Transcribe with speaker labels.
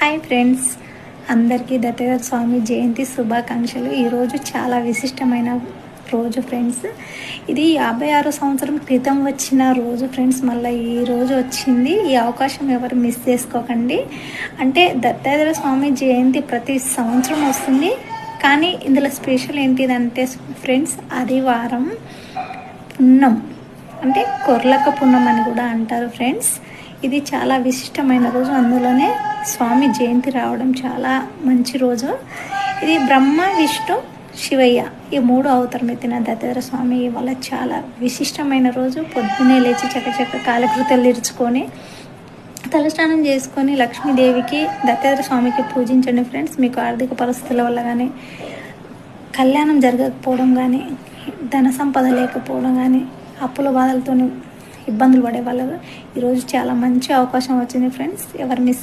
Speaker 1: Hi friends, అందరికీ దత్తాత్రేయ స్వామి జయంతి శుభాకాంక్షలు. ఈరోజు చాలా విశిష్టమైన రోజు ఫ్రెండ్స్. ఇది 56 సంవత్సరం క్రితం వచ్చిన రోజు ఫ్రెండ్స్. మళ్ళీ ఈ రోజు వచ్చింది. ఈ అవకాశం ఎవరు మిస్ చేసుకోకండి. అంటే దత్తాత్రేయ స్వామి జయంతి ప్రతి సంవత్సరం వస్తుంది, కానీ ఇందులో స్పెషల్ ఏంటిదంటే ఫ్రెండ్స్, ఆదివారం పున్నం, అంటే కొర్లక పున్నం అని కూడా అంటారు ఫ్రెండ్స్. ఇది చాలా విశిష్టమైన రోజు. అందులోనే స్వామి జయంతి రావడం చాలా మంచి రోజు. ఇది బ్రహ్మ, విష్ణు, శివయ్య ఈ 3 అవతారం ఎత్తిన దత్తాత్రేయ స్వామి వల్ల చాలా విశిష్టమైన రోజు. పొద్దున్నే లేచి చకచక కాలకృతలు తెరుచుకొని తలస్నానం చేసుకొని లక్ష్మీదేవికి, దత్తాత్రేయ స్వామికి పూజించండి ఫ్రెండ్స్. మీకు ఆర్థిక పరిస్థితుల వల్ల కానీ, కళ్యాణం జరగకపోవడం కానీ, ధన సంపద లేకపోవడం కానీ, అప్పుల బాధలతో ఇబ్బందులు పడే వాళ్ళు ఈరోజు చాలా మంచి అవకాశం వచ్చింది ఫ్రెండ్స్. ఎవరు మిస్